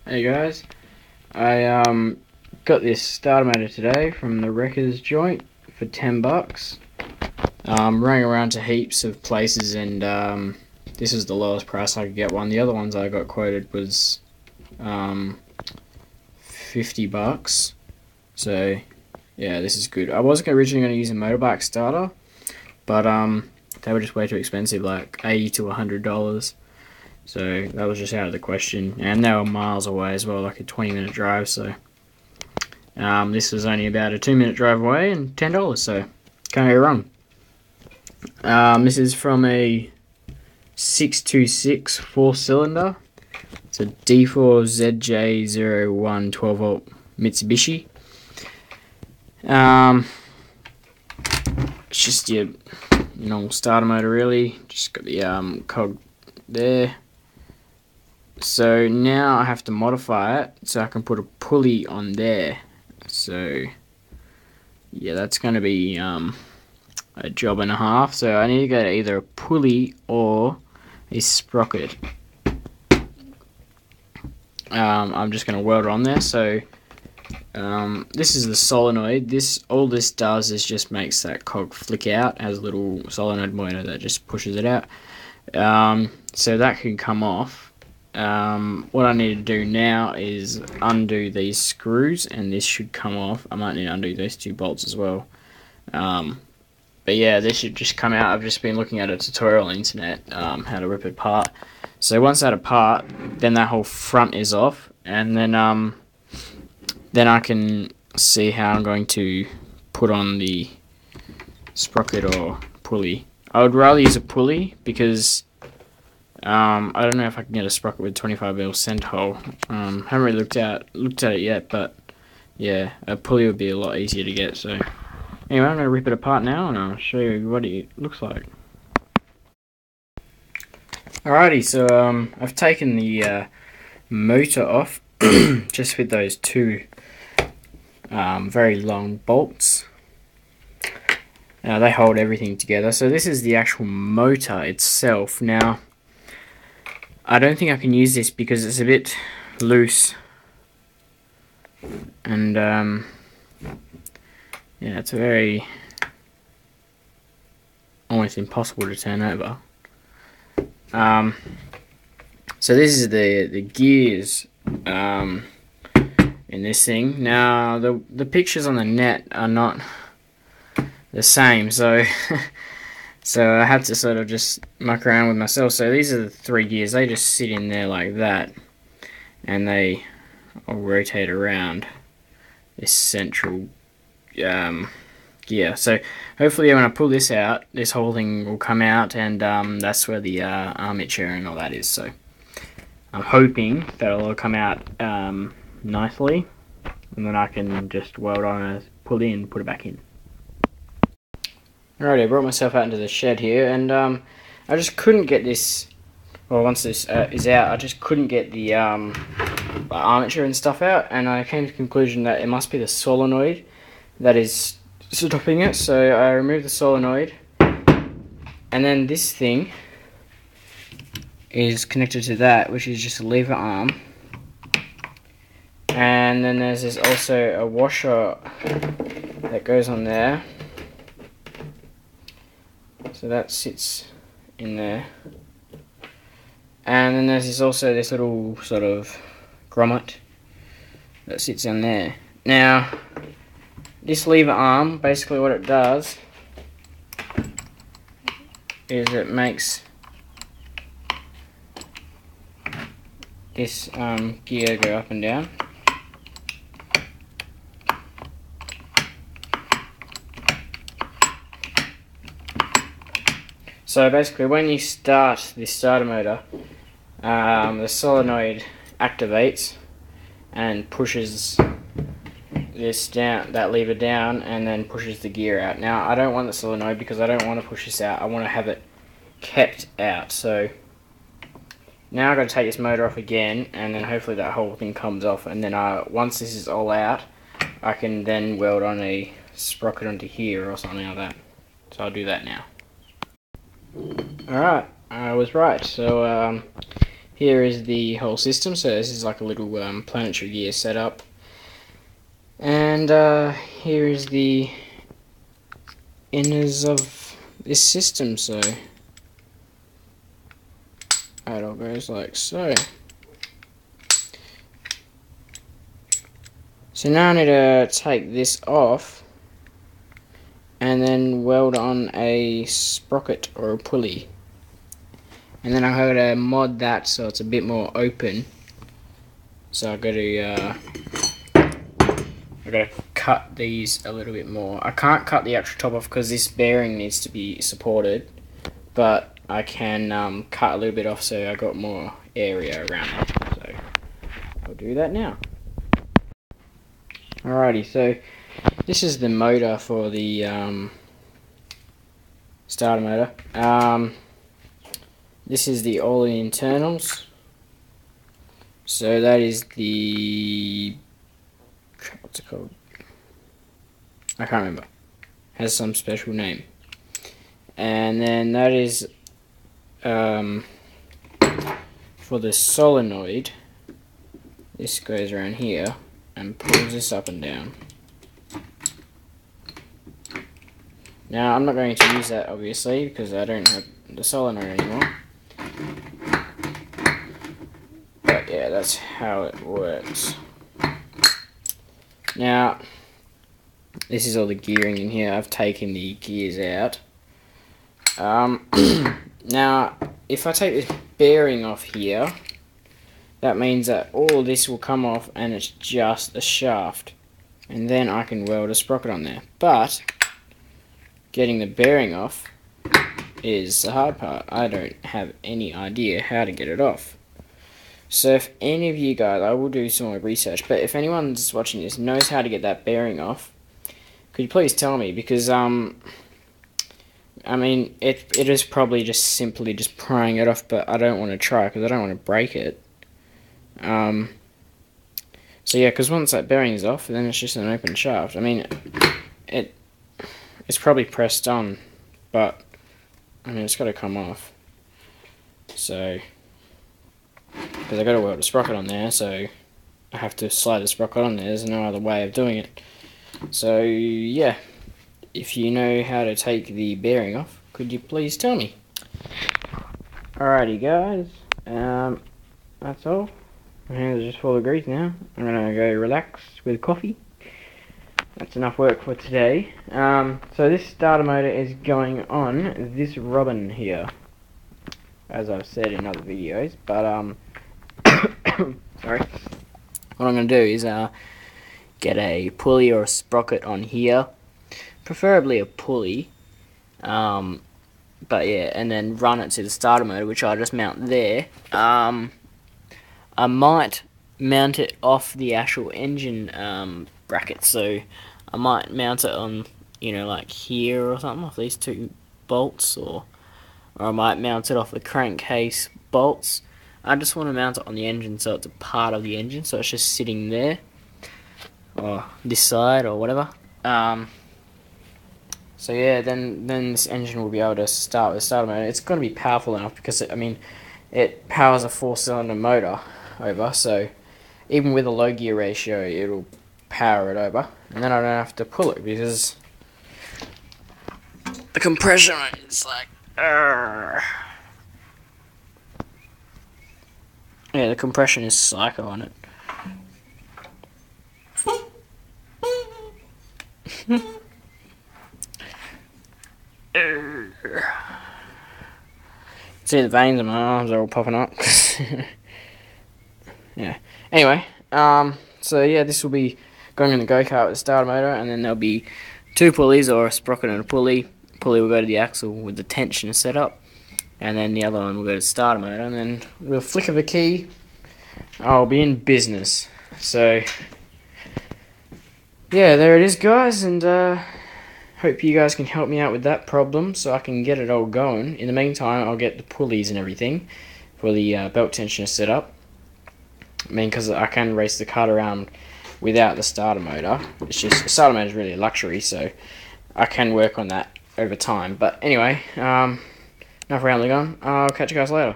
Hey guys, I got this starter motor today from the wrecker's joint for $10. Rang around to heaps of places and this is the lowest price I could get one. The other ones I got quoted was $50. So yeah, this is good. I wasn't originally going to use a motorbike starter, but they were just way too expensive, like $80 to $100. So that was just out of the question, and they were miles away as well, like a 20-minute drive. So this was only about a 2-minute drive away and $10, so can't go wrong. This is from a 626 4-cylinder. It's a D4ZJ01 12-volt Mitsubishi. It's just your normal starter motor, really. Just got the cog there. So now I have to modify it so I can put a pulley on there. So yeah, that's going to be a job and a half. So I need to get either a pulley or a sprocket. I'm just going to weld it on there. So this is the solenoid. All this does is just makes that cog flick out. It has a little solenoid motor that just pushes it out. So that can come off. What I need to do now is undo these screws, and this should come off. I might need to undo these 2 bolts as well. But yeah, this should just come out. I've just been looking at a tutorial on the internet, how to rip it apart. So once that apart, then that whole front is off, and then I can see how I'm going to put on the sprocket or pulley. I would rather use a pulley because I don't know if I can get a sprocket with 25mm center hole. Haven't really looked at it yet, but yeah, a pulley would be a lot easier to get. So anyway, I'm going to rip it apart now and I'll show you what it looks like. Alrighty, so I've taken the motor off just with those 2 very long bolts. They hold everything together. So this is the actual motor itself. Now, I don't think I can use this because it's a bit loose, and yeah, it's very almost impossible to turn over. So this is the gears in this thing. Now the pictures on the net are not the same, so so I had to sort of just muck around with myself. So these are the 3 gears. They just sit in there like that, and they all rotate around this central gear. So hopefully when I pull this out, this whole thing will come out, and that's where the armature and all that is. So I'm hoping that it'll all come out nicely, and then I can just weld on a pulley and put it back in. Alrighty, I brought myself out into the shed here, and I just couldn't get this, well, once this is out, I just couldn't get the armature and stuff out, and I came to the conclusion that it must be the solenoid that is stopping it. So I removed the solenoid, and then this thing is connected to that, which is just a lever arm, and then there's also a washer that goes on there. So that sits in there, and then there's also this little sort of grommet that sits in there. Now, this lever arm, basically what it does is it makes this gear go up and down. So basically, when you start this starter motor, the solenoid activates and pushes this down, that lever down, and then pushes the gear out. Now, I don't want the solenoid because I don't want to push this out. I want to have it kept out. So now I've got to take this motor off again, and then hopefully that whole thing comes off. And then once this is all out, I can then weld on a sprocket onto here or something like that. So I'll do that now. Alright, I was right. So here is the whole system. So this is like a little planetary gear setup. And here is the inners of this system. So it all goes like so. So now I need to take this off and then weld on a sprocket or a pulley. And then I've got to mod that so it's a bit more open. So I've got to cut these a little bit more. I can't cut the actual top off because this bearing needs to be supported, but I can cut a little bit off so I got more area around it. So I'll do that now. Alrighty, so this is the motor for the starter motor. This is all the internals. So that is the, what's it called? I can't remember. Has some special name. And then that is for the solenoid. This goes around here and pulls this up and down. Now I'm not going to use that obviously because I don't have the solenoid anymore. But yeah, that's how it works. Now this is all the gearing in here. I've taken the gears out. Now if I take this bearing off here, that means that all this will come off and it's just a shaft, and then I can weld a sprocket on there. But getting the bearing off is the hard part. I don't have any idea how to get it off. So if any of you guys, I will do some more research, but if anyone's watching this knows how to get that bearing off, could you please tell me? Because I mean it is probably just simply just prying it off, but I don't want to try because I don't want to break it. So yeah, because once that bearing is off, then it's just an open shaft. I mean, it's probably pressed on, but I mean it's got to come off. So, because I got to weld a sprocket on there, so I have to slide the sprocket on there. There's no other way of doing it. So yeah, if you know how to take the bearing off, could you please tell me? Alrighty guys, that's all. My hands are just full of grease now. I'm gonna go relax with coffee. That's enough work for today. So this starter motor is going on this robin here, as I've said in other videos. But sorry. What I'm gonna do is get a pulley or a sprocket on here, preferably a pulley. But yeah, and then run it to the starter motor, which I'll just mount there. I might mount it off the actual engine bracket, so I might mount it on, you know, like here or something, off these two bolts, or I might mount it off the crankcase bolts. I just want to mount it on the engine so it's a part of the engine, so it's just sitting there, or this side, or whatever. So yeah, then this engine will be able to start with the starter motor. It's going to be powerful enough because it powers a 4-cylinder motor over, so even with a low gear ratio it'll power it over, and then I don't have to pull it because the compression is like yeah, the compression is psycho on it. See, the veins in my arms are all popping up. Yeah. Anyway, so yeah, this will be going in the go-kart with the starter motor, and then there'll be 2 pulleys, or a sprocket and a pulley. Pulley will go to the axle with the tension set up, and then the other one will go to the starter motor, and then with a flick of a key, I'll be in business. So yeah, there it is, guys, and hope you guys can help me out with that problem so I can get it all going. In the meantime, I'll get the pulleys and everything for the belt tensioner set up. I mean, because I can race the cart around without the starter motor. It's just, the starter motor is really a luxury, so I can work on that over time. But anyway, enough rambling on. I'll catch you guys later.